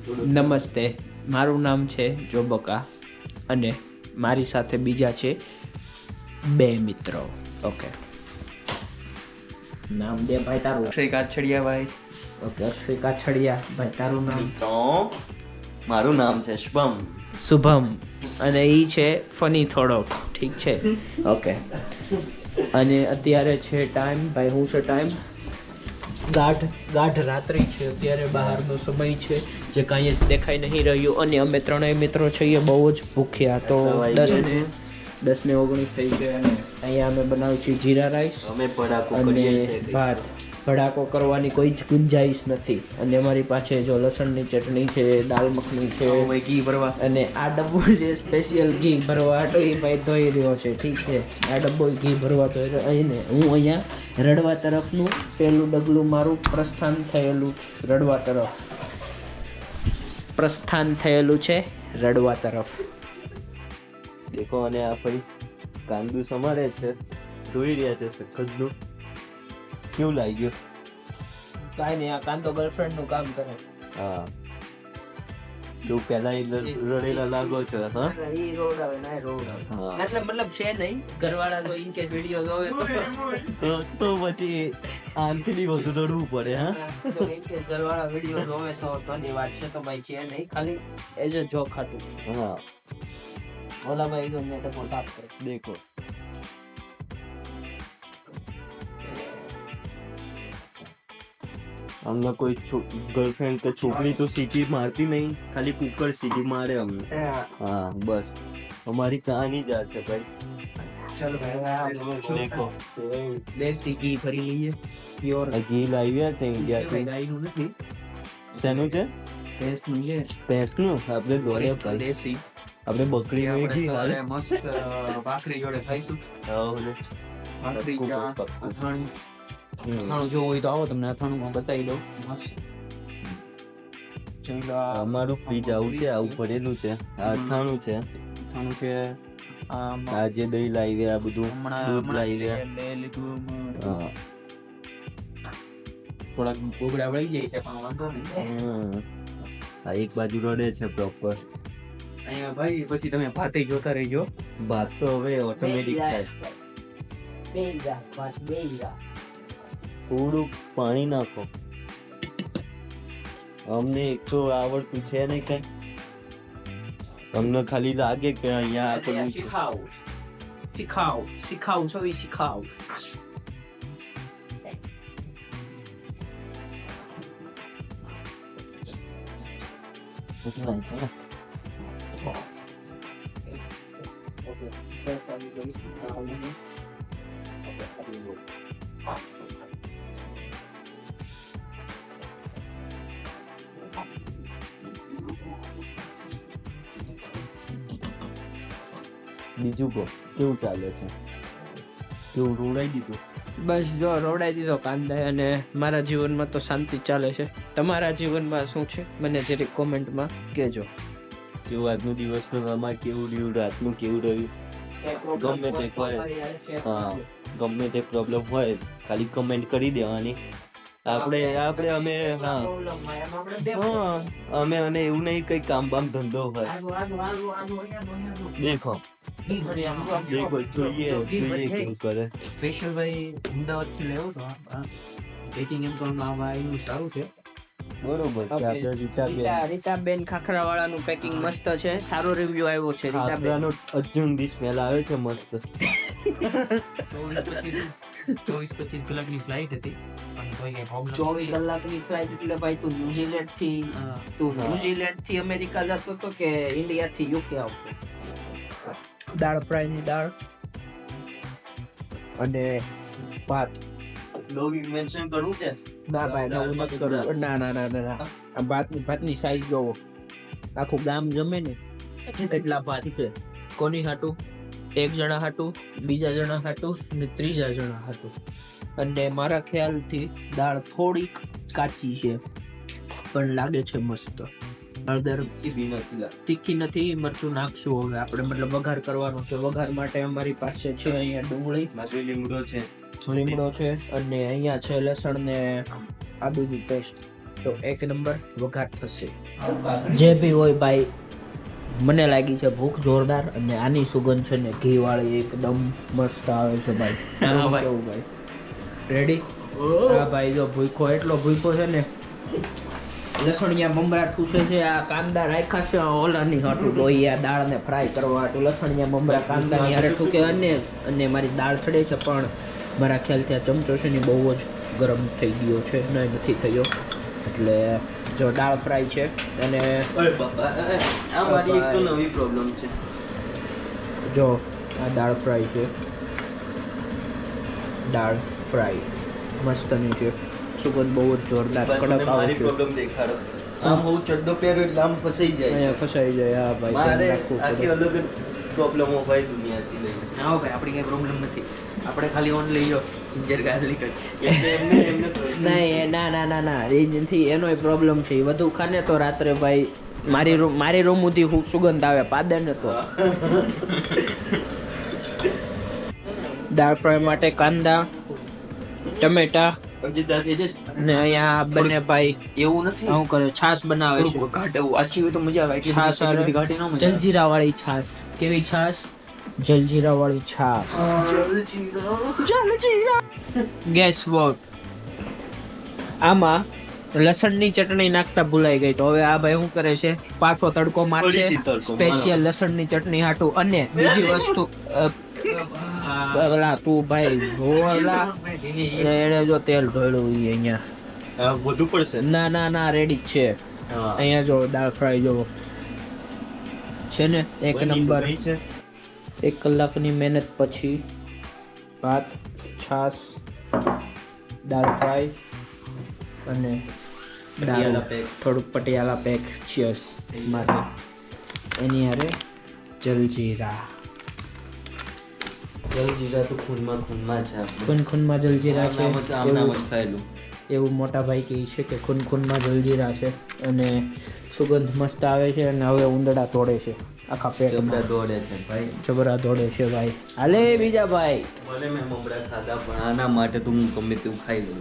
નમસ્તે, મારું નામ છે જોબકા અને મારી સાથે બીજા છે બે મિત્રો. ઓકે, નામ દે ભાઈ તારું. અક્ષય કાછડિયા ભાઈ. ઓકે, અક્ષય કાછડિયા ભાઈ તારું નામ. તો મારું નામ છે શુભમ. શુભમ અને ઈ છે ફની થોડોક. ઠીક છે, ઓકે. અને અત્યારે છે ટાઈમ, ભાઈ શું છે ટાઈમ? ગાઢ રાત્રિ છે અત્યારે, બહારનો સમય છે જે કાંઈ જ દેખાઈ નહીં રહ્યું. અને અમે ત્રણેય મિત્રો છીએ બહુ જ ભૂખ્યા. તો 10:19 થઈ છે અને અહીંયા અમે બનાવીએ છીએ જીરા રાઈસ અમે ભડાકો અને કરીએ છીએ. ભાત. ભડાકો કરવાની કોઈ જ ગુંજાઈશ નથી. અને અમારી પાસે જો લસણની ચટણી છે, દાલ મખની છે ભાઈ ઘી ભરવા. અને આ ડબ્બો છે સ્પેશિયલ ઘી ભરવા તો એ ભાઈ ધોઈ રહ્યો છે. ઠીક છે, આ ડબ્બો ઘી ભરવા તો અહીંને હું અહીંયા રડવા તરફનું પહેલું ડગલું મારું પ્રસ્થાન થયેલું છે રડવા તરફ. દેખો, અને આ ભાઈ કાંદુ સમારે છે, ધોઈ રહ્યા છે સખતનું. કેવું લાગ્યું? કાંઈ નહીં, આ કાંતો ગર્લફ્રેન્ડ નું કામ કરે. હા, તું પહેલા રડેલા લાગો છો. હા, ઈ રોવડાવે ના રોવડાવે. હા. મતલબ છે નહીં, ઘરવાળા તો ઇન કેસ વિડિયો જોવે તો પછી આનથી વધુ રડવું પડે. હા, તો ઇન કેસ ઘરવાળા વિડિયો જોવે તો ની વાત છે. તો ભાઈ છે નહીં, ખાલી એઝ અ જોક હતું. હા. ઓલા ભાઈ તો મેં તો સાફ કરે. દેખો, અમને કોઈ ગર્લફ્રેન્ડ કે છોકરી તો સીટી મારતી નહીં, ખાલી કુકર સીટી મારે અમને. હા, બસ અમારી કહાની જ આ છે ભાઈ. ચલો ભાઈ, દેખો, દેશી ઘી ભરી લઈએ. પ્યોર આ ઘી લાવ્યા છે ઇન્ડિયાથી. ગાયનું નથી, શેનું છે? ભેંસનું છે. ભેંસનું. આપણે દોડે દેશી. આપણે બકરીનું ઘી હાલે. મસ્ત ભાખરી જોડે ખાઈશું. ભાખરી અથાણું જોવું હોય તો આવો, તમને અથાણું બતાવી દઉં. મસ્ત. અમારું ફ્રીજ આવું છે, આવું ભરેલું છે. આ અથાણું છે, અથાણું છે. આ જે દહીં લાવ્યા, આ બધું દૂધ લાવ્યા. હા. થોડાક ગોગડા વળી જાય છે પણ વાંધો નહીં. આ એક બાજુ રડે છે પ્રોપર. અહીંયા ભાઈ પછી તમે ભાતે જોતા રહેજો. ભાત તો હવે ઓટોમેટિક થાય. થોડું પાણી નાખો. અમને એક તો આવડતું છે નહીં કઈ. અમને ખાલી લાગે કે અહીંયા આપણું શીખાવ સવી શીખાવ. બીજું કહો, કેવું ચાલે છે? કેવું રોડાઈ દીધું? બસ જો રોવડાઈ દીધો કાંદા. અને મારા જીવનમાં તો શાંતિ ચાલે છે. તમારા જીવનમાં શું છે મને જરીક કોમેન્ટમાં કહેજો. કેવું આજનો દિવસ તમારે કેવું રહ્યું, રાતનું કેવું રહ્યું? ગમે તે હોય, હા, ગમે તે પ્રોબ્લેમ હોય ખાલી કમેન્ટ કરી દેવાની. અમે અને એવું નહીં કઈ કામ બામ ધંધો હોય. દેખો જોઈએ કેવું કરે. સ્પેશિયલ ભાઈ અમદાવાદ થી લેવો તો બેકિંગ એમ પણ આવ્યું સારું છે. બરોબર છે. આપણે રીતાબેન ખાખરા વાળાનું પેકિંગ મસ્ત છે, સારો રિવ્યુ આવ્યો છે. ખાખરાનો અર્જુનની સ્મેલ આવે છે મસ્ત. 24-25 કલાકની ફ્લાઇટ હતી. 24 કલાકની ફ્લાઇટ એટલે ભાઈ તું ન્યુઝીલેન્ડ થી અમેરિકા જતો હતો કે ઇન્ડિયા થી યુકે આવતો? દાળ ફ્રાય ની દાળ અને ભાત. લોગી મેન્શન કરવું છે? ના ભાઈ, નવું નથી કરવું. ના. આ ભાતની સાઈઝ જોવો. આખું ગામ જમે ને એટલા ભાત છે. કોની હાટું? એક જણા હાટું, બીજા જણા હાટું ને ત્રીજા જણા હાટું. અને મારા ખ્યાલથી દાળ થોડીક કાચી છે પણ લાગે છે મસ્ત. હળદર તીખી નથી. મરચું નાખશું હવે આપણે, મતલબ વઘાર કરવાનો છે. વઘાર માટે અમારી પાસે છે અહીંયા ડુંગળી, લીમડો છે અને અહીંયા છે લસણ ને આદુની પેસ્ટ. તો એક નંબર વઘાર થશે. જે બી હોય ભાઈ, મને લાગી છે ભૂખ જોરદાર, અને આની સુગંધ છે ને ઘી વાળી એકદમ મસ્ત આવે છે ભાઈ. કેવું ભાઈ? રેડી? હા ભાઈ, જો ભૂખો એટલો ભૂખો છે ને, લસણિયા મમરા ઠૂસે છે. આ કાંદા રાખ્યા છે ઓલાની હાટું લોહી, આ દાળને ફ્રાય કરવા હાટું લસણિયા મમરા કાંદાની હારે ઠૂકે, અને મારી દાળ ચડે છે, પણ મારા ખ્યાલથી આ ચમચો છે ને બહુ જ ગરમ થઈ ગયો છે, નથી થયો. એટલે જો દાળ ફ્રાય છે, અને આ મારી એક તો નવી પ્રોબ્લેમ છે. જો આ દાળ ફ્રાય છે, દાળ ફ્રાય મસ્તની છે, સુગંધ બહુ જ જોરદાર કડક આવે મારી છે. પ્રોબ્લેમ દેખાડો. આમ હું ચડ્ડો પહેર્યો એટલે આમ ફસાઈ જાય અહીંયા ફસાઈ જાય. હા ભાઈ, મારે ધ્યાન રાખવું આખી પડે. અલગ જ પ્રોબ્લેમો હોય દુનિયાથી લઈને. ના ભાઈ આપણી કઈ પ્રોબ્લેમ નથી, આપણે ખાલી ઓન લઈ લો જિંજર ગાર્લિક જ. એમને નહીં, ના ના ના ના, એ નથી, એનોય પ્રોબ્લેમ છે. એ વધુ ખાને તો રાત્રે ભાઈ મારી રૂમ સુધી સુગંધ આવે, પાદે ને તો. દાળ ફ્રાય માટે કાંદા, ટમેટા, ને અહીંયા બંને ભાઈ એવું નથી, શું કરે, છાશ બનાવે છે. થોડું ઘાટ એવું આછી હોય તો મજા આવે. એટલી છાશ બધી ઘાટી ન મજા આવે. જલજીરા વાળી છાશ. કેવી છાશ? જલજીરા વાળી છાશ. ગેસ વોટ, આમાં લસણની ચટણી નાખતા ભૂલાઈ ગઈ, તો હવે આ ભાઈ શું કરે છે, પાછો તડકો મારશે ફરીથી તડકો સ્પેશિયલ લસણની ચટણી હાટું. અને બીજી વસ્તુ, ઓલા તું ભાઈ ઓલા એને જો તેલ ઢોળ્યું ઈ અહીંયા વધુ પડશે. ના ના ના, રેડી જ છે. અહીંયા જો દાળ ફ્રાય જો છે ને એક નંબર. 1 કલાકની મહેનત પછી ભાત, છાશ, દાળ ફ્રાય અને પટિયાલા પેક. થોડુંક પટિયાલા પેક. ચીયર્સ માટે એની હારે જલજીરા. જલજીરા તો ખૂનમાં છે આપણે. ખૂનમાં જલજીરા છે આમ જ ખાયેલું. એવું મોટા ભાઈ કહે છે કે ખૂનમાં જલજીરા છે, અને સુગંધ મસ્ત આવે છે, અને હવે ઉંદરડા તોડે છે આખા પેટમાં. જબરા દોડે છે ભાઈ. જબરા દોડે છે ભાઈ. હાલે બીજા ભાઈ. મને મેં મમરા ખાધા, પણ આના માટે તો હું ગમે તેવું ખાઈ લઉં.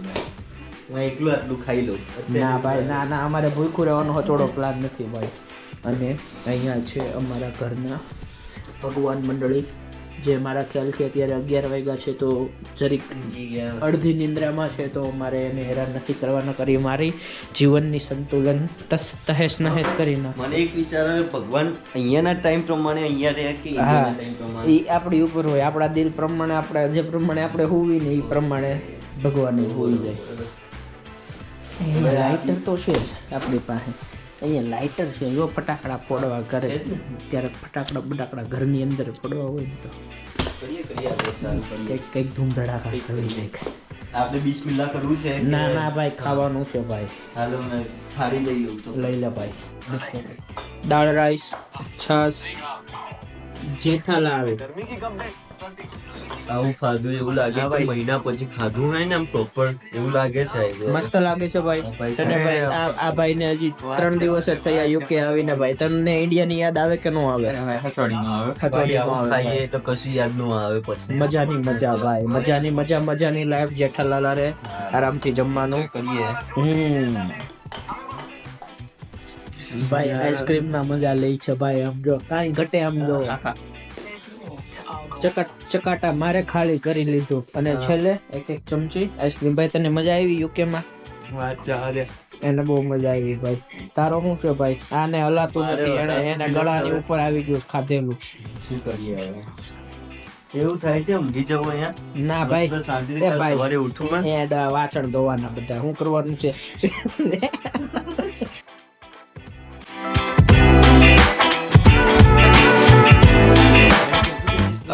હું એકલું આટલું ખાઈ લઉં. ના ભાઈ, ના ના, અમારે ભૂખ્યું રહેવાનો હચોડો પ્લાન નથી ભાઈ. અને અહીંયા છે અમારા ઘરના ભગવાન મંડળી, જે મારા ખ્યાલથી અત્યારે 11 વાગ્યા છે, તો જરીક અડધી નિંદ્રામાં છે, તો મારે એને હેરાન નથી કરવાના. કરી મારી જીવનની સંતુલન તહેસ નહેસ કરી નાખ. મને એક વિચાર આવે, ભગવાન અહીંયાના ટાઈમ પ્રમાણે અહીંયા રહે કે હા, ઇન્ડિયાના ટાઈમ પ્રમાણે? એ આપણી ઉપર હોય, આપણા દિલ પ્રમાણે, આપણે જે પ્રમાણે આપણે હોવી ને એ પ્રમાણે ભગવાન હોઈ જાય. અહીંયા લાઇટર તો છે જ આપણી પાસે. અહીંયા લાઇટર છે, જો ફટાકડા ફોડવા કરે ત્યારે ફટાકડા ઘરની અંદર ફોડવા હોય ને તો કરીએ આપણે ચાલુ કરીએ. કંઈક ધૂમ ધડાકા કરવી જાય. આપણે બિસ્મિલ્લાહ કરવું છે કે- ના ના ભાઈ, ખાવાનું છે ભાઈ. હાલો મેં થાળી લઈ લઉં તો. લઈ લે ભાઈ. દાળ રાઈસ, છાશ, જેઠાલાલ. આવું ખાધું એવું લાગે કે મહિના પછી ખાધું હોય ને આમ પ્રોપર એવું લાગે છે. મસ્ત લાગે છે ભાઈ. તને ભાઈ આ ભાઈને હજી 3 દિવસ જ થયા યુકે આવીને ભાઈ. તને ઇન્ડિયાની યાદ આવે કે ન આવે? હસવાડીમાં આવે. હથોડીમાં આવે ખાઈએ ભાઈ. તો કશું યાદ ન આવે પછી. મજાની મજા ભાઈ, મજાની લાઈફ. જેઠાલાલ રે આરામથી જમવાનું કરીએ. ભાઈ આઈસ્ક્રીમ ના મજા લઈ છે ભાઈ. આમ જો કાંઈ ઘટે આમ જો ચકાટા મારે ખાલી કરી લીધું, અને છેલ્લે એક ચમચી આઈસ્ક્રીમ. ભાઈ તને મજા આવી યુકે માં? એને બહુ મજા આવી ભાઈ. તારો શું છે ભાઈ? આને હલાતું નથી, એને ગળાની ઉપર આવી ગયું ખાધેલું. શું કરીએ હવે? એવું થાય છે ઊંઘી જવું અહીંયા? ના ભાઈ, મસ્ત શાંતિથી એ કાલ ભાઈ. સવારે ઉઠું મેં. એ વાસણ ધોવાના બધા, શું કરવાનું છે?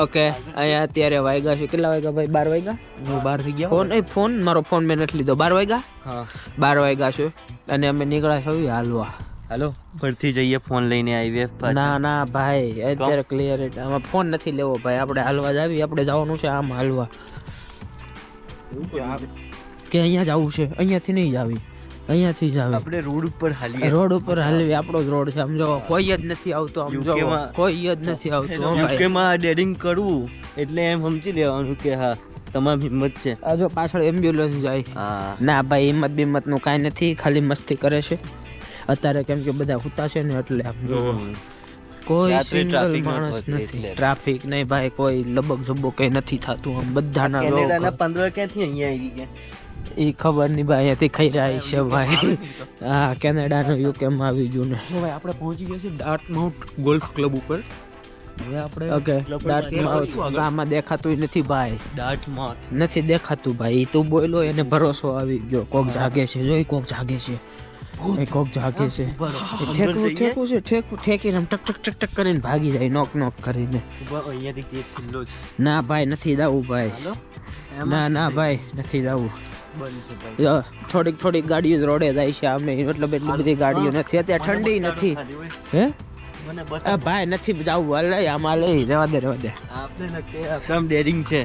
ઓકે, અહીંયા અત્યારે વાગ્યા છે, કેટલા વાગ્યા ભાઈ? 12 વાગ્યા. હું બહાર થઈ ગયા. ફોન મારો ફોન મેં નથી લીધો. 12 વાગ્યા. હા 12 વાગ્યા છે, અને અમે નીકળ્યા છે હાલવા. હાલો ફરથી જઈએ ફોન લઈને IVF પાછા. ના ના ભાઈ, અત્યારે ક્લિયર આમાં ફોન નથી લેવો ભાઈ. આપણે હાલવા જ આવી, આપણે જવાનું છે આમ હાલવા. કે અહીંયા જવું છે? અહીંયાથી નહીં જાવી, અહીંયાથી જ આવી. આપણે રોડ ઉપર હાલીએ. રોડ ઉપર હાલવી, આપણો જ રોડ છે. આમ જો કોઈ જ નથી આવતો, આમ જો UK માં કોઈ જ નથી આવતું. હો ભાઈ. UK માં ડેડિંગ કરવું એટલે એમ સમજી લેવાનું કે હા તમામ હિંમત છે. આ જો પાછળ એમ્બ્યુલન્સ જાય. હા ના ભાઈ હિંમત બિંમત નું કાંઈ નથી, ખાલી મસ્તી કરે છે અત્યારે, કેમ કે બધા હુતા છે ને એટલે આમ જો કોઈ રાત્રે સિંગલ traffic ન માણસ થતું નથી, એટલે. ટ્રાફિક નહીં ભાઈ, કોઈ લબક ઝબક કઈ નથી થતું, આમ બધાના કેનેડાના લોકો 15 ક્યાંથી અહીંયા આવી ગયા? ઈ ખબર નહીં ભાઈ, અહીંયાથી ખાઈ રહ્યા છે ભાઈ. હા કેનેડાનું યુકે માં આવી ગયું ને. જો ભાઈ આપણે પહોંચી ગયા છે ડાર્ટમાઉથ ગોલ્ફ ક્લબ ઉપર. હવે આપણે ઓકે આમાં દેખાતું નથી ભાઈ, ડાર્ટમાઉથ. નથી દેખાતું ભાઈ, તું બોલ્યો એને ભરોસો આવી ગયો. કોક જાગે છે, જોઈ કોક જાગે છે, એ કોક જાગે છે. ઠેકીને આમ ટક ટક ટક ટક કરીને ભાગી જાય, નોક નોક કરીને. અહીંયાથી ગેટ ખુલ્લો છે. ના ભાઈ નથી જવું ભાઈ, ના ભાઈ નથી જવું. થોડીક ગાડીઓ રોડે જાય છે, આમે મતલબ એટલી બધી ગાડીઓ નથી અત્યારે, ઠંડી નથી. હે આ ભાઈ નથી જવું, અલે આમાં લઈ રહેવા દે. આપણે ડેરિંગ છે.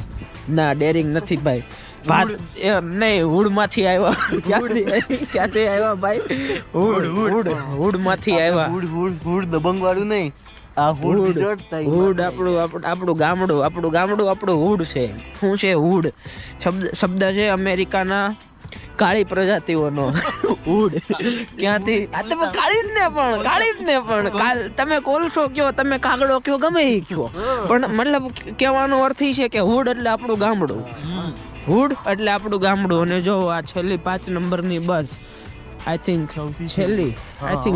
ના ડેરિંગ નથી ભાઈ, ભાત એ નહીં, હુડ માંથી આવ્યા. ક્યાંથી આવ્યા ભાઈ? હુડ માંથી આવ્યા. હુડ દબંગ વાળું નહીં, આ હુડ હુડ આપણું ગામડું હુડ છે. શું છે હુડ? શબ્દ છે અમેરિકાના કાળી પ્રજાતિઓનો. હુડ ક્યાંથી? આ તમે કાળી જ ને પણ તમે કોલસો કયો, તમે કાગડો કયો, ગમે એ કયો, પણ મતલબ કહેવાનો અર્થ એ છે કે હુડ એટલે આપણું ગામડું. હુડ એટલે આપણું ગામડું. અને જો આ છેલ્લી 5 નંબરની બસ, આઈ થિંક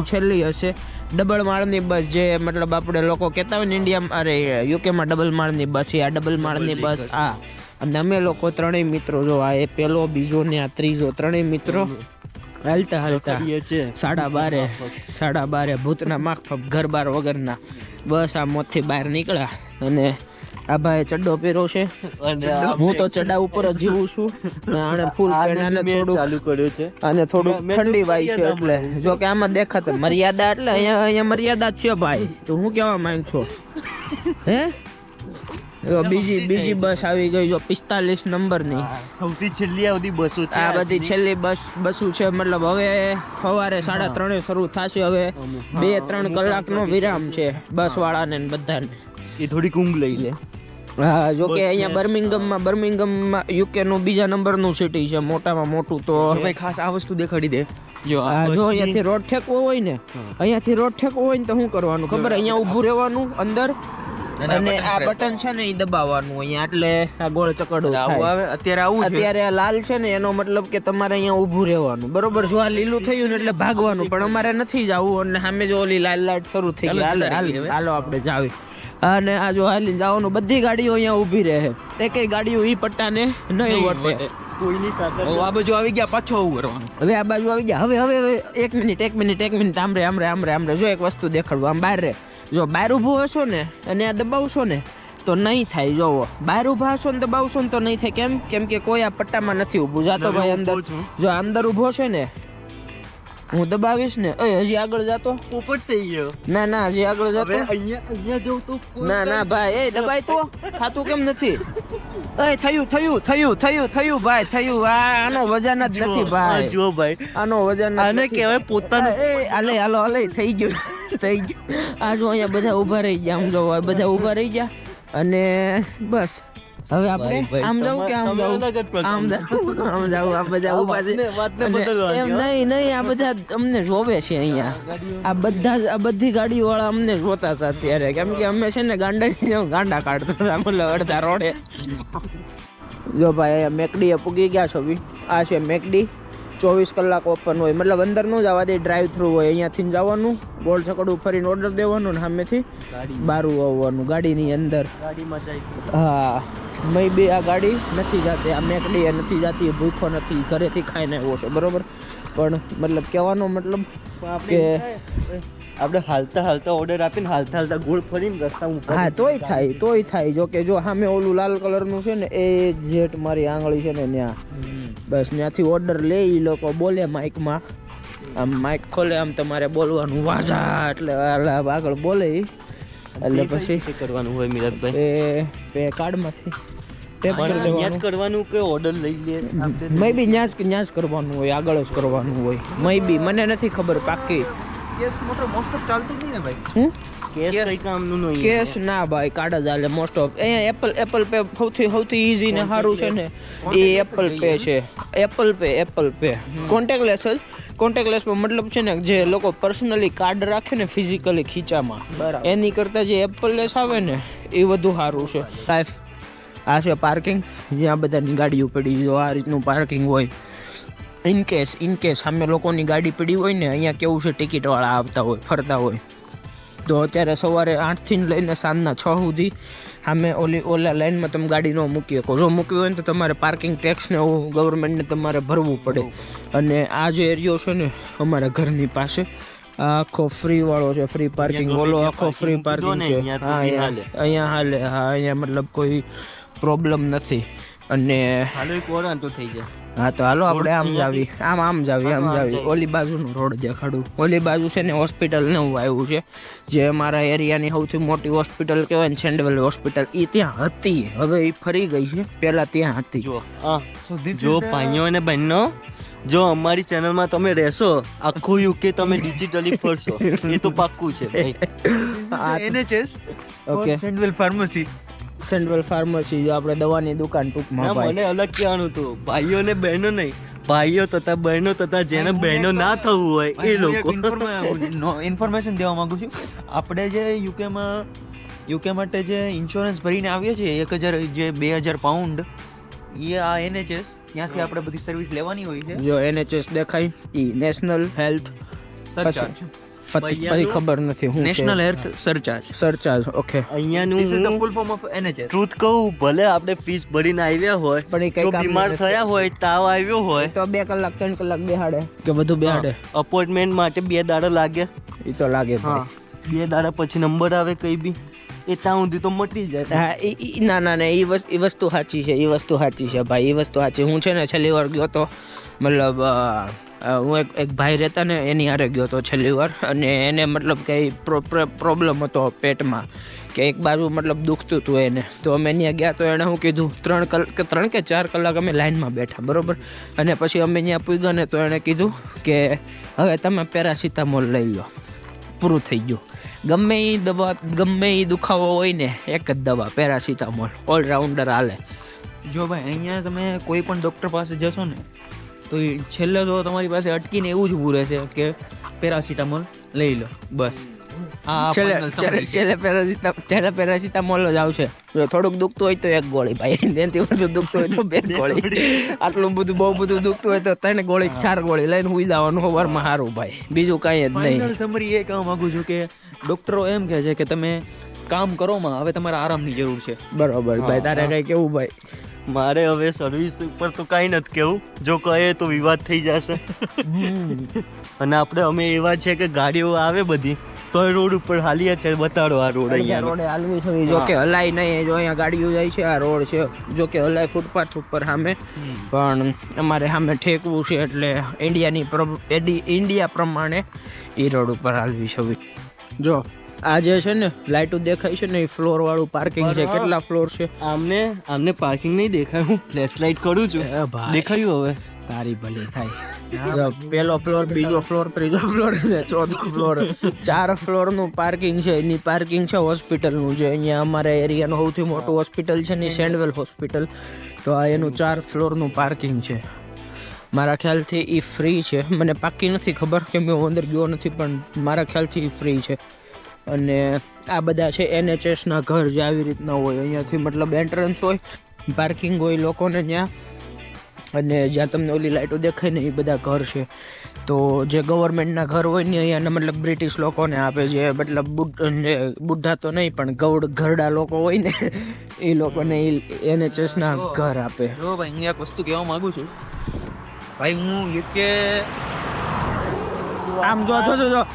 છેલ્લી હશે ડબલ માળની બસ, જે મતલબ આપણે લોકો કહેતા હોય ને ઇન્ડિયામાં, અરે યુકેમાં ડબલ માળની બસ, આ ડબલ માળની બસ આ. અને અમે લોકો ત્રણેય મિત્રો, જો આ એ પેલો, બીજો ને આ ત્રીજો, ત્રણેય મિત્રો હાલતા 12:30 ભૂતના માફક ઘર બાર વગરના બસ આ મોતથી બહાર નીકળ્યા. અને આ ભાઈ ચડ્ડો પહેરો છે, હું તો ચડા ઉપર જ જીવું છું. આને ફૂલ પેણાને થોડું ચાલુ કર્યો છે અને થોડું ઠંડી વાય છે, એટલે જો કે આમાં દેખાત મર્યાદા, એટલે અહીંયા મર્યાદા જ છે ભાઈ. તો હું કેવા માંગ છો? હે બીજી બસ આવી ગઈ, જો 45 નંબરની. સૌથી છેલ્લી આવતી બસો છે. આ બધી છેલ્લી બસો છે, મતલબ હવે સવારે 3:30 શરૂ થશે. હવે 2-3 કલાકનો વિરામ છે બસ વાળાને ને બધાને. એ થોડીક ઊંઘ લઈ લે. હા જો કે અહીંયા બર્મિંગમમાં યુકે નું બીજા નંબરનું સિટી છે, મોટામાં મોટું. તો ભાઈ ખાસ આ વસ્તુ દેખાડી દે. જો અહીંયાથી રોડ ઠેકવો હોય ને, તો શું કરવાનું ખબર? અહીંયા ઊભું રહેવાનું અંદર, અને આ બટન છે ને એ દબાવવાનું અહીંયા, એટલે આ ગોળ ચકડો થાય. અત્યારે આ લાલ છે ને, એનો મતલબ કે તમારે અહીંયા ઊભું રહેવાનું, બરોબર? જો આ લીલું થયું ને એટલે ભાગવાનું, પણ અમારે નથી જવું. અને સામે જો ઓલી લાલ લાઈટ શરૂ થઈ ગઈ, હાલો આપણે જાવી. અને આ જો હાલીને જવાનું, બધી ગાડીઓ અહીંયા ઊભી રહે, એકેય ગાડીઓ ઈ પટ્ટાને નહીં વટે. કોઈની સાથે આ બાજુ આવી ગયા, પાછો આવું કરવાનું. હવે આ બાજુ આવી ગયા. હવે એક મિનિટ આમરે જો એક વસ્તુ દેખાડવું. આમ બહાર રે, જો બહાર ઊભો હશો ને અને આ દબાવશો ને તો નહીં થાય. જોવો, બહાર ઊભા હશો ને દબાવશો ને તો નહીં થાય. કેમ કે કોઈ આ પટ્ટામાં નથી ઊભું. જાતો ભાઈ અંદર, જો અંદર ઊભો છે ને, હું દબાવીશ ને, હજી આગળ જાતો પોપટ થઈ ગયો. ના હજી આગળ જાતો. અહીંયા જવું તો ના ભાઈ, એ દબાય તો થાતું કેમ નથી? થયું ભાઈ, થયું. આનો વજન જ નથી ભાઈ. જો ભાઈ, આનો વજન આને કહેવાય પોતાનું. હાલે થઈ ગયું. આ જો અહીંયા બધા ઊભા રહી ગયા, આમ જો બધા ઊભા રહી ગયા. અને બસ હવે આપણે આમ જાવ કે આમ જાવ, આ બધા ઊભા છે. એમ નહીં, આ બધા અમને જોવે છે અહીંયા. આ બધી ગાડીઓ વાળા અમને જોતા હતા અત્યારે, કેમ કે અમે છે ને ગાંડા કાઢતા હતા, મતલબ અડધા રોડે. જો ભાઈ અહીંયા મેકડી એ પૂગી ગયા છો. આ છે મેકડી, 24 કલાક ઓપન હોય, મતલબ અંદર નું જવા દે, ડ્રાઈવ થ્રુ હોય. અહીંયાથી જવાનું, ગોળ છકડું ફરીને ઓર્ડર દેવાનો ને સામેથી બારું આવવાનું ગાડીની અંદર. હા, મેં બી આ ગાડી નથી જાતી, આ મેકડી એ નથી જાતી, ભૂખો નથી, ઘરેથી ખાઈને આવ્યો છે, બરોબર? પણ મતલબ કહેવાનો મતલબ કે આપણે હાલતા ઓર્ડર આપીને હાલતા ગોળ ફરીને રસ્તામાં. હા તોય થાય. જો કે જો સામે ઓલું લાલ કલરનું છે ને, એ જેટ મારી આંગળી છે ને ત્યાં, બસ ત્યાંથી ઓર્ડર લે. એ લોકો બોલે માઇકમાં, આમ માઇક ખોલે, આમ તમારે બોલવાનું વાજા, એટલે આગળ બોલે. એટલે પછી કરવાનું હોય મિરાજભાઈ, એ કાર્ડમાંથી કરવાનું કે ઓર્ડર લઈ લે. મે બી ન્યાજ કરવાનું હોય, આગળ જ કરવાનું હોય. મે બી મને નથી ખબર પાકી. કેસ મોસ્ટ ઓફ ચાલતું નહીં ને ભાઈ. કેસ કઈ કામનું નહીં કેશ ના ભાઈ કાર્ડ જ હાલે મોસ્ટ ઓફ. અહીંયા એપલ પે સૌથી ઈઝી ને સારું છે ને એ એપલ પે છે. એપલ પે કોન્ટેક્ટલેસ જ. કોન્ટેક્ટલેસમાં મતલબ છે ને જે લોકો પર્સનલી કાર્ડ રાખે ને ફિઝિકલી ખીચામાં, એની કરતાં જે એપલલેસ આવે ને એ વધુ સારું છે. લાઈફ આ છે પાર્કિંગ, જ્યાં બધાની ગાડીઓ પડી જો આ રીતનું પાર્કિંગ હોય. ઇન કેસ સામે લોકોની ગાડી પડી હોય ને, અહીંયા કેવું છે ટિકિટવાળા આવતા હોય ફરતા હોય, તો અત્યારે સવારે 8થી લઈને સાંજના 6 સુધી સામે ઓલા લાઈનમાં તમે ગાડી ન મૂકી શકો. જો મૂકવી હોય ને તો તમારે પાર્કિંગ ટેક્સ ને એવું ગવર્મેન્ટને તમારે ભરવું પડે. અને આ જે એરિયો છે ને અમારા ઘરની પાસે આખો ફ્રી વાળો છે, ફ્રી પાર્કિંગ. ઓલો આખો ફ્રી પાર્કિંગ છે. હા અહીંયા હાલે. હા અહીંયા મતલબ કોઈ પ્રોબ્લેમ નથી. અને હાલો એક ઓરાન તો થઈ જાય. હા તો હાલો આપણે આમ જાવી. ઓલી બાજુનો રોડ દેખાડું. ઓલી બાજુ છે ને હોસ્પિટલ ને એવું આવ્યું છે, જે અમારા એરિયાની સૌથી મોટી હોસ્પિટલ કહેવાય ને સેન્ડવેલ હોસ્પિટલ. એ ત્યાં હતી, હવે એ ફરી ગઈ છે, પહેલા ત્યાં હતી. જો ભાઈઓ અને બહેનો, જો અમારી ચેનલમાં તમે રહેશો આખું યુકે તમે ડિજિટલી ફરશો, એ તો પાક્કું છે ભાઈ. NHS ઓકે, સેન્ટ્રલ ફાર્મસી જો આપણે દવાની દુકાન ટૂંકમાં ભાઈ. મને અલગ કહેવાનું હતું, ભાઈઓ ને બહેનો નહીં, ભાઈઓ તથા બહેનો તથા જેને બહેનો ના થવું હોય એ લોકો. ઇન્ફોર્મેશન દેવા માંગુ છું. આપણે જે યુકે માટે જે ઇન્સ્યોરન્સ ભરીને આવીએ છીએ 1000 જે 2000 પાઉન્ડ, એ આ NHS ત્યાંથી આપણે બધી સર્વિસ લેવાની હોય છે. જો NHS દેખાય ઈ નેશનલ હેલ્થ સરચાર્જ, પછી ખબર નથી હું નેશનલ હેલ્થ સરચાર્જ. ઓકે, અહીંયાનું full form of NHS. Truth કહું, ભલે આપણે ફીસ ભરીને આવ્યા હોય, પણ એ કઈ જો કામ બીમાર નથી. થયા હોય, તાવ આવ્યો હોય, તો 2 કલાક 3 કલાક બેહાડે કે વધુ બેહાડે, અપોઇન્ટમેન્ટ માટે 2 દાડા લાગે. એ તો લાગે. હા, 2 દાડા પછી નંબર આવે કઈ બી, એ ત્યાં સુધી તો મટી જાય. હા ના એ વસ્તુ સાચી છે. ભાઈ એ વસ્તુ સાચી. હું છે ને છેલ્લી વાર ગયો તો, મતલબ હું એક ભાઈ રહેતા ને એની હારે ગયો તો છેલ્લી વાર, અને એને મતલબ કંઈ પ્રોબ્લેમ હતો પેટમાં, કે એક બાજુ મતલબ દુખતું હતું એને. તો અમે ત્યાં ગયા તો એણે શું કીધું, 3 કે 4 કલાક અમે લાઈનમાં બેઠા, બરોબર. અને પછી અમે ત્યાં પૂગ્યા ને તો એણે કીધું કે હવે તમે પેરાસિટામોલ લઈ લો, પૂરું થઈ ગયું. ગમે એ દવા, ગમે એ દુખાવો હોય ને, એક જ દવા પેરાસિટામોલ, ઓલરાઉન્ડર હાલે. જો ભાઈ અહીંયા તમે કોઈ પણ ડૉક્ટર પાસે જશો ને, તો એ છેલ્લે તો તમારી પાસે અટકીને એવું જ ઊભું રહેશે કે પેરાસિટામોલ લઈ લો, બસ. છેલ્લે પેરાસિટામોલ જ આવશે. જો થોડુંક દુખતું હોય તો 1 ગોળી ભાઈ, તેનાથી વધુ દુખતું હોય તો 2 ગોળી. આટલું બધું બહુ બધું દુખતું હોય તો 3 ગોળી 4 ગોળી લઈને હુઈ જવાનું સવારમાં સારું ભાઈ, બીજું કાંઈ જ નહીં. સમરી એ કહેવા માંગુ છું કે ડૉક્ટરો એમ કહે છે કે તમે કામ કરોમાં, હવે તમારે આરામની જરૂર છે. બરોબર ભાઈ, તારે કઈ કેવું ભાઈ? મારે હવે સર્વિસ ઉપર તો કાંઈ નથી કેવું, જો કહે તો વિવાદ થઈ જશે. અને અમે એવા છે કે ગાડીઓ આવે બધી તો રોડ ઉપર હાલીએ છે, બતાડો આ રોડ અહીંયા રોડે હાલવી છે. જો કે હલાય નહીં, જો અહીંયા ગાડીઓ જાય છે, આ રોડ છે. જો કે હલાય ફૂટપાથ ઉપર સામે, પણ અમારે સામે ઠેકવું છે એટલે ઇન્ડિયા પ્રમાણે એ રોડ ઉપર હાલવી છે. જો આ જે છે ને લાઇટો દેખાય છે ને, એ ફ્લોર વાળું પાર્કિંગ છે. કેટલા ફ્લોર છે? આમને પાર્કિંગ નહીં દેખાય, હું ફ્લેશ લાઇટ કરું છું. દેખાયું હવે? તારી ભલી થાય. પેલો ફ્લોર, બીજો ફ્લોર, ત્રીજો ફ્લોર ને 4થો ફ્લોર, 4 ફ્લોરનું પાર્કિંગ છે. એની પાર્કિંગ છે હોસ્પિટલનું, જે અહીંયા અમારા એરિયાનું સૌથી મોટું હોસ્પિટલ છે ને, સેન્ડવેલ હોસ્પિટલ. તો આ એનું 4 ફ્લોરનું પાર્કિંગ છે. મારા ખ્યાલથી એ ફ્રી છે, મને પાક્કી નથી ખબર કે મેં અંદર ગયો નથી, પણ મારા ખ્યાલથી એ ફ્રી છે. અને આ બધા છે NHS ના ઘર, જે આવી રીતના હોય. અહીંયાથી મતલબ એન્ટ્રન્સ હોય, પાર્કિંગ હોય લોકોને ત્યાં, અને જ્યાં તમને ઓલી લાઇટો દેખાય ને એ બધા ઘર છે. તો જે ગવર્મેન્ટના ઘર હોય ને અહીંયાના મતલબ બ્રિટિશ લોકોને આપે, જે મતલબ બુઢા તો નહીં પણ ઘરડા લોકો હોય ને એ લોકોને NHS ના ઘર આપે. જો ભાઈ હું એક વસ્તુ કહેવા માંગુ છું ભાઈ, હું યુકે આમ જો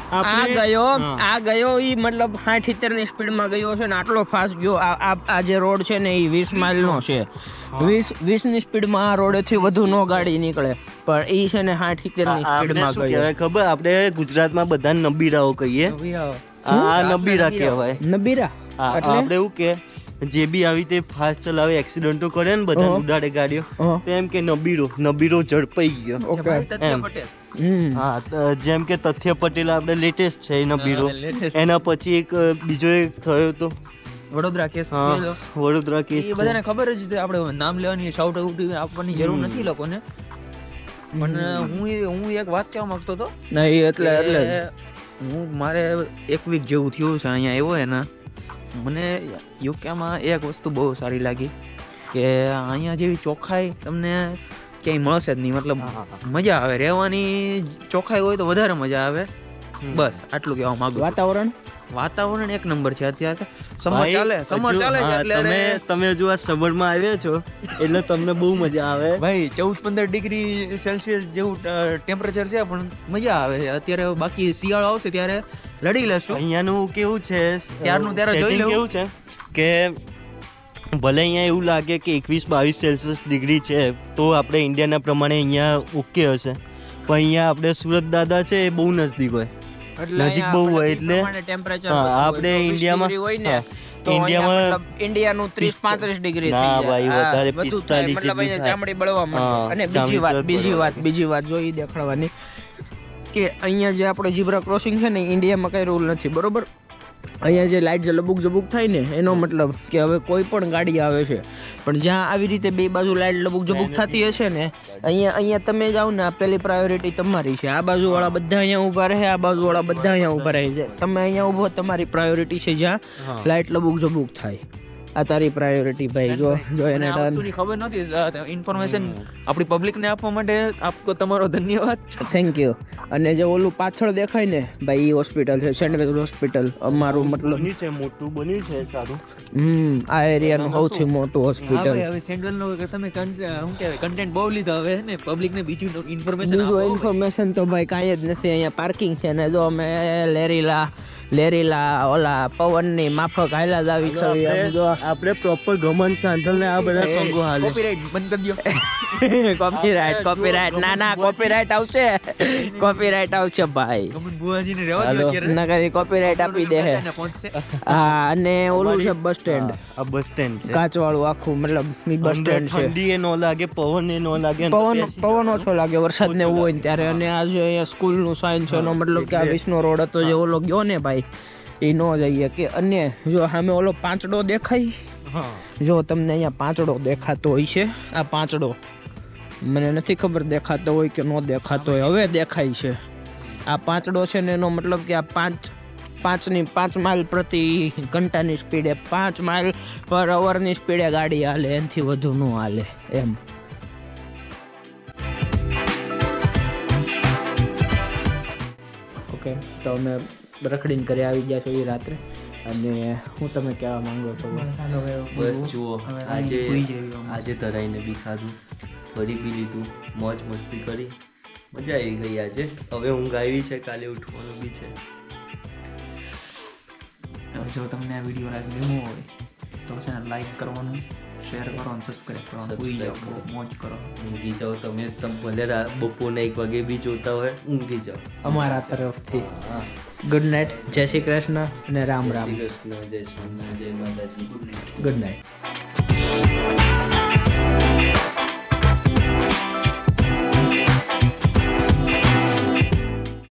આ ગયો ઈ મતલબ 60-70 ની સ્પીડમાં ગયો છે ને, આટલો ફાસ્ટ ગયો. આ જે રોડ છે ને એ 20 માઇલનો છે. 20 ની સ્પીડમાં આ રોડેથી વધુ નો ગાડી નીકળે, પણ ઈ છે ને 60-70 ની સ્પીડમાં ગયો. કહેવાય ખબર? આપણે ગુજરાતમાં બધા નબીરાઓ કહીએ, આ નબીરા કહેવાય. નબીરા આપણે એવું કે જે બી આવી રીતે ફાસ્ટ ચલાવે, એક્સિડન્ટો કરે ને, બધા ઉડાડે ગાડીઓ, તો એમ કે નબીરો ઝડપાઈ ગયો. પટેલ હા જેમ કે તથ્ય પટેલ આપણે લેટેસ્ટ છે એનો બીરો. એના પછી એક બીજો એક થયો તો વડોદરા કેસ હા થયેલો. વડોદરા કેસ. એ બધાને ખબર જ છે, આપણે નામ લેવાની શાઉટ આઉટ આપવાની જરૂર નથી લોકોને. પણ હું એક વાત કહેવા માંગતો હતો. નહીં એટલે હું મારે એક વીક જેવું થયું છે અહીંયા આવ્યો હે ને, મને યુકેમાં એક વસ્તુ બહુ સારી લાગી કે અહીંયા જેવી ચોખ્ખાઈ તમને ક્યાંય મળશે જ નહીં. મતલબ મજા આવે રહેવાની, ચોખ્ખાઈ હોય તો વધારે મજા આવે. બસ આટલું કહેવા માંગુ છું. વાતાવરણ એક નંબર છે અત્યારે. સમર ચાલે છે એટલે તમે હજુ આ સમરમાં આવ્યા છો એટલે તમને બહુ મજા આવે ભાઈ. 14-15 ડિગ્રી સેલ્સિયસ જેવું ટેમ્પરેચર છે, પણ મજા આવે અત્યારે. બાકી શિયાળો આવશે ત્યારે લડી લેશું. અહીંયાનું કેવું છે ત્યારનું ત્યારે જોઈ setting લેવું. કેવું છે કે ભલે અહીંયા એવું લાગે કે 21-22 સેલ્સિયસ ડિગ્રી છે તો આપણે ઇન્ડિયાના પ્રમાણે અહીંયા ઓકે હશે, પણ અહીંયા આપણે સુરત દાદા છે એ બહુ નજદીક હોય, નજીક બહુ હોય એટલે આપણે ઇન્ડિયામાં ઇન્ડિયામાં ઇન્ડિયાનું 30-35 ડિગ્રી થઈ ના જાય. ભાઈ, હા, વધારે બધું થાય. 45 મતલબ અહીંયા જેટલું ચામડી બળવા માંડે. હા, અને ચામડી બીજી વાત જો ઈ દેખાડવાની કે અહીંયા જે આપણે ઝીબ્રા ક્રોસિંગ છે ને, ઇન્ડિયામાં કઈ રૂલ નથી, બરોબર? અહીંયા જે લાઇટ જે લબુક જબુક થાય ને, એનો મતલબ કે હવે કોઈ પણ ગાડી આવે છે, પણ જ્યાં આવી રીતે બે બાજુ લાઇટ લબુક જબુક થતી હશે ને, અહીંયા તમે જાઓ ને, આ પેલી પ્રાયોરિટી તમારી છે. આ બાજુ વાળા બધા અહીંયા ઊભા રહે, આ બાજુ વાળા બધા અહીંયા ઊભા રહે છે. તમે અહીંયા ઊભો, તમારી પ્રાયોરિટી છે જ્યાં લાઇટ લબુક જબુક થાય. આ તારી પ્રાયોરિટી ભાઈ. જો એને ખબર નથી. ઇન્ફોર્મેશન આપણી પબ્લિક ને આપવા માટે આપકો તમારો ધન્યવાદ. Thank you. અને જે ઓલું પાછળ દેખાય ને ભાઈ, એ હોસ્પિટલ છે, સેન્ટ મેથડ હોસ્પિટલ. અમારું મતલબ બન્યું છે, મોટું બન્યું છે સારું. આ એરિયાનું સૌથી મોટું હોસ્પિટલ. હવે સેન્ટ્રલ નો તમે શું કહેવાય કન્ટેન્ટ બહુ લીધા હવે ને, પબ્લિક ને બીજું ઇન્ફોર્મેશન બીજું ઇન્ફોર્મેશન તો ભાઈ કાંઈ જ નથી. અહીંયા પાર્કિંગ છે ને, જો અમે લેરીલા ઓલા પવનની માફક હાલ્યા જ આવી છે. જો આપણે પ્રોપર ગમન સાંધલ ને આ બધા સોંગો હાલે. કોપીરાઇટ બંધ કરી દો. કોપીરાઇટ ના કોપીરાઇટ આવશે ભાઈ. ગમન બુઆજી ને રહેવા દો અત્યારે. નકર કોપીરાઇટ આપી દે હે. પહોંચશે. હા, અને ઓલું છે બસ સ્ટેન્ડ, આ બસ સ્ટેન્ડ છે, કાચ વાળું આખું. મતલબ બસ સ્ટેન્ડ છે. ઠંડી એ નો લાગે, પવન એ નો લાગે, પવન ઓછો લાગે વરસાદ ને એવું હોય ને ત્યારે. અને આ જે અહીંયા સ્કૂલ નું સાઇન છે, એનો મતલબ કે આ વિષ્ણુ રોડ હતો જે ઓલો ગયો ને ભાઈ, એ નો જઈએ. કે અને જો સામે ઓલો પાંચડો દેખાય, જો તમને અહીંયા પાંચડો દેખાતો હોય છે. આ પાંચડો મને નથી ખબર દેખાતો હોય કે નો દેખાતો હોય, હવે દેખાય છે. આ પાંચડો છે ને, એનો મતલબ કે આ 5 માઇલ પ્રતિ ઘંટાની સ્પીડે, 5 માઇલ પર અવરની સ્પીડે ગાડી હાલે, એનાથી વધુ ન હાલે એમ. ઓકે, તો અમે રખડીને ઘરે આવી ગયા છીએ રાત્રે. અને હું તમે કહેવા માંગો છો? બસ જુઓ, આજે ધરાઈને બી ખાધું, ફરી બી લીધું, મોજ મસ્તી કરી, મજા આવી ગઈ આજે. હવે ઊંઘ આવી છે, કાલે ઉઠવાનું બી છે. જો તમને આ વિડીયો ગમ્યો હોય તો ચેનલ લાઈક કરવાનું, શેર કરો અને સબસ્ક્રાઇબ કરવાનું ભૂલી જાઓ. મોજ કરો, ઊંઘી જાઓ. તમે ભલે બપોરના 1 વાગે બી જોતા હોય, ઊંઘી જાઓ અમારા તરફથી. ગુડ નાઇટ, જય શ્રી કૃષ્ણ અને રામ રામ. જય શ્રી કૃષ્ણ, જય સોમનાથ, જય માતાજી. Good night.